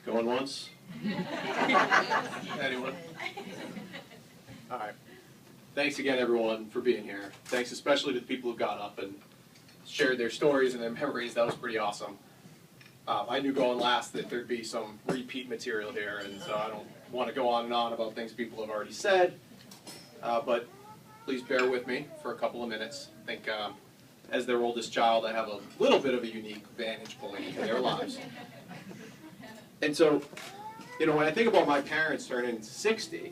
Going once? Anyone? All right. Thanks again, everyone, for being here. Thanks especially to the people who got up and shared their stories and their memories. That was pretty awesome. I knew going last that there'd be some repeat material here, and so I don't want to go on and on about things people have already said. But please bear with me for a couple of minutes. I think as their oldest child, I have a little bit of a unique vantage point in their lives. And so, you know, when I think about my parents turning 60,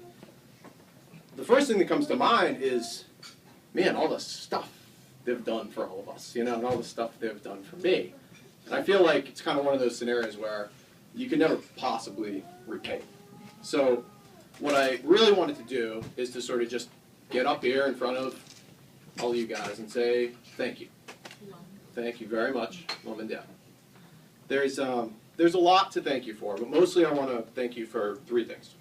the first thing that comes to mind is, man, all the stuff they've done for all of us, you know, and all the stuff they've done for me. And I feel like it's kind of one of those scenarios where you can never possibly repay. So what I really wanted to do is to sort of just get up here in front of all of you guys and say thank you. Thank you very much, Mom and Dad. There's a lot to thank you for, but mostly I want to thank you for three things.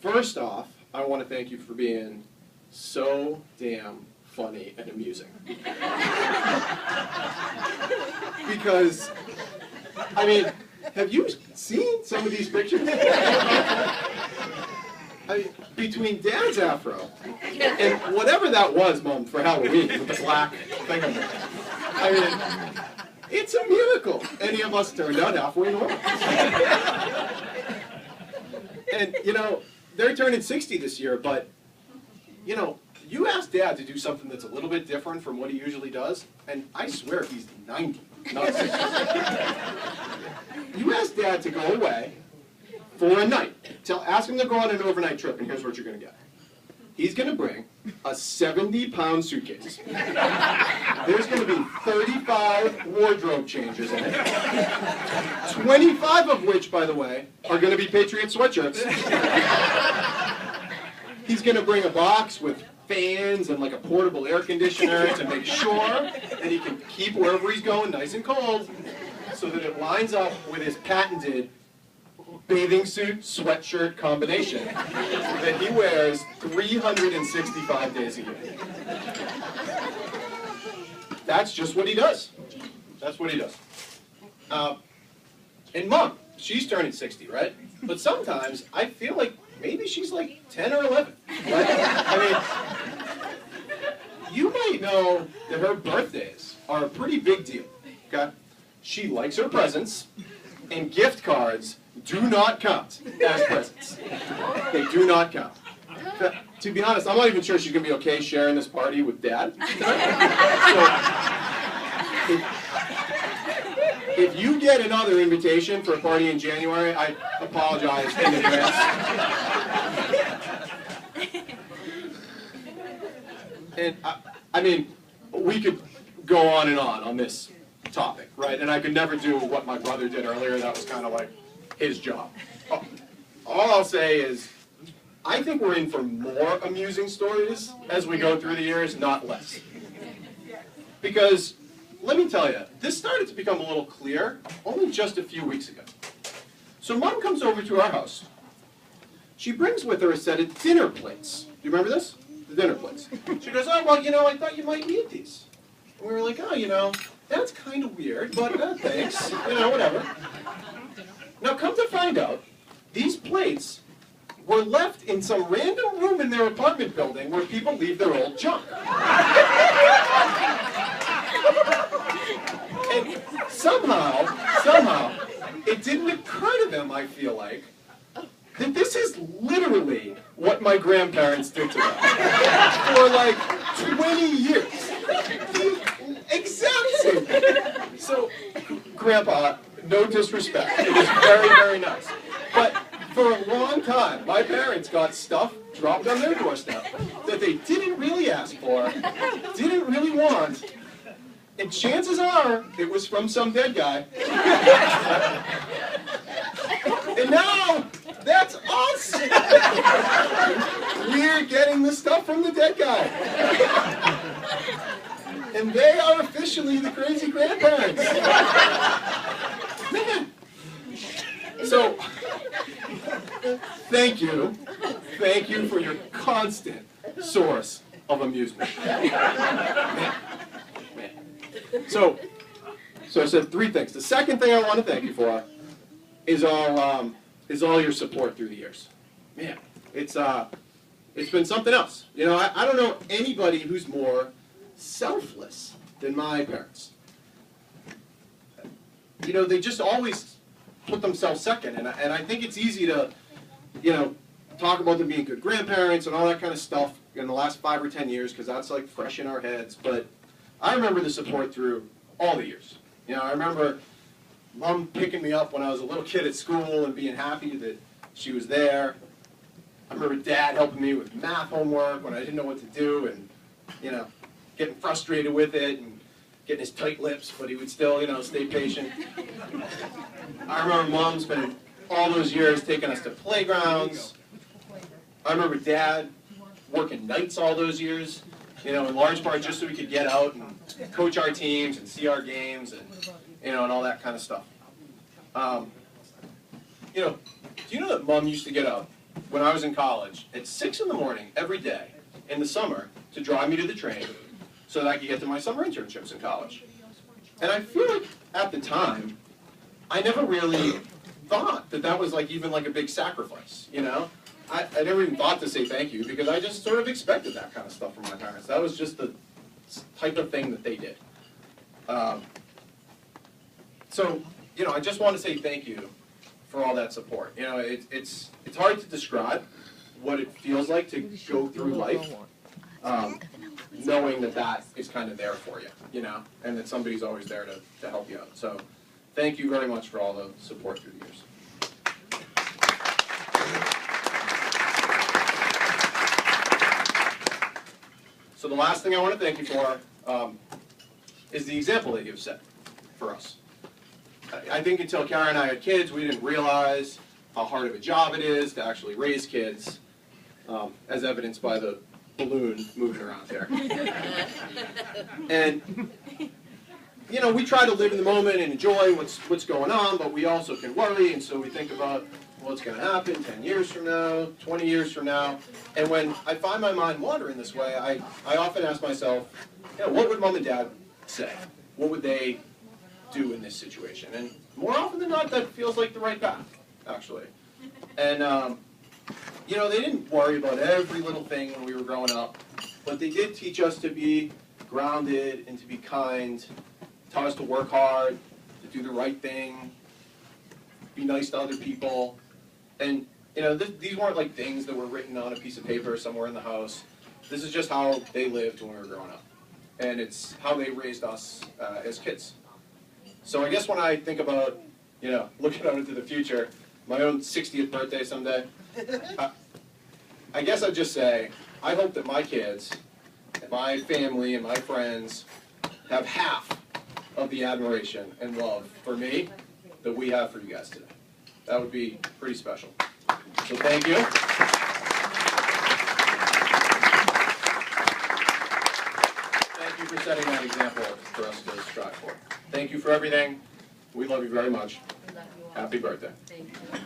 First off, I want to thank you for being so damn funny and amusing. Because, I mean, have you seen some of these pictures? I mean, between Dad's afro and whatever that was, Mom, for Halloween with the black thing on there, I mean, it's a miracle any of us turned out halfway normal. And, you know, they're turning 60 this year, but, you know, you ask Dad to do something that's a little bit different from what he usually does, and I swear he's 90, not 60. You ask Dad to go away for a night. Ask him to go on an overnight trip, and here's what you're going to get. He's going to bring a 70-pound suitcase. There's going to be 35 wardrobe changes in it. 25 of which, by the way, are going to be Patriot sweatshirts. He's going to bring a box with fans and like a portable air conditioner to make sure that he can keep wherever he's going nice and cold so that it lines up with his patented bathing suit sweatshirt combination that he wears 365 days a year. That's just what he does. That's what he does. And Mom, she's turning 60, right? But sometimes I feel like maybe she's like 10 or 11. Right? I mean, you might know that her birthdays are a pretty big deal. Okay? She likes her presents, and gift cards do not count as presents. They do not count. To be honest, I'm not even sure she's going to be okay sharing this party with Dad. So, if you get another invitation for a party in January, I apologize in advance. And I mean, we could go on and on this topic, right? And I could never do what my brother did earlier. That was kind of like his job. All I'll say is, I think we're in for more amusing stories as we go through the years, not less. Because, let me tell you, this started to become a little clear only just a few weeks ago. So Mom comes over to our house. She brings with her a set of dinner plates. Do you remember this? The dinner plates. She goes, oh, well, you know, I thought you might need these. And we were like, oh, you know, that's kind of weird, but thanks. You know, whatever. Now, come to find out, these plates were left in some random room in their apartment building where people leave their old junk. And somehow, it didn't occur to them, I feel like, that this is literally what my grandparents did to them for like 20 years. The exact same thing. So, Grandpa, no disrespect. It was very, very nice. But for a long time, my parents got stuff dropped on their doorstep that they didn't really ask for, didn't really want, and chances are it was from some dead guy. And now, that's us! We're getting the stuff from the dead guy. And they are officially the crazy grandparents. Man. So, thank you for your constant source of amusement. Man. So I said three things. The second thing I want to thank you for is all your support through the years. Man, it's been something else. You know, I don't know anybody who's more selfless than my parents. You know, they just always put themselves second, and I think it's easy to, you know, talk about them being good grandparents and all that kind of stuff in the last 5 or 10 years, because that's like fresh in our heads. But I remember the support through all the years. You know, I remember Mom picking me up when I was a little kid at school and being happy that she was there. I remember Dad helping me with math homework when I didn't know what to do, and, you know, getting frustrated with it and getting his tight lips, but he would still, you know, stay patient. I remember Mom spending all those years taking us to playgrounds. I remember Dad working nights all those years, you know, in large part just so we could get out and coach our teams and see our games and, you know, and all that kind of stuff. You know, do you know that Mom used to get up when I was in college at 6 in the morning every day in the summer to drive me to the train so that I could get to my summer internships in college? And I feel like at the time, I never really thought that that was like even like a big sacrifice, you know? I never even thought to say thank you because I just sort of expected that kind of stuff from my parents. That was just the type of thing that they did. So, you know, I just want to say thank you for all that support. You know, it's hard to describe what it feels like to go through life knowing that that is kind of there for you, you know, and that somebody's always there to help you out. So thank you very much for all the support through the years. So the last thing I want to thank you for is the example that you've set for us. I think until Kara and I had kids, we didn't realize how hard of a job it is to actually raise kids, as evidenced by the balloon moving around here. And, you know, we try to live in the moment and enjoy what's going on, but we also can worry, and so we think about what's going to happen 10 years from now, 20 years from now. And when I find my mind wandering this way, I often ask myself, you know, what would Mom and Dad say? What would they do in this situation? And more often than not, that feels like the right path, actually. And, you know, they didn't worry about every little thing when we were growing up, but they did teach us to be grounded and to be kind, taught us to work hard, to do the right thing, be nice to other people. And, you know, these weren't like things that were written on a piece of paper somewhere in the house. This is just how they lived when we were growing up. And it's how they raised us as kids. So I guess when I think about, you know, looking out into the future, my own 60th birthday someday, I guess I'd just say, I hope that my kids, and my family, and my friends have half of the admiration and love for me that we have for you guys today. That would be pretty special. So thank you. Thank you for setting that example for us to strive for. Thank you for everything. We love you very much. Happy birthday. Thank you.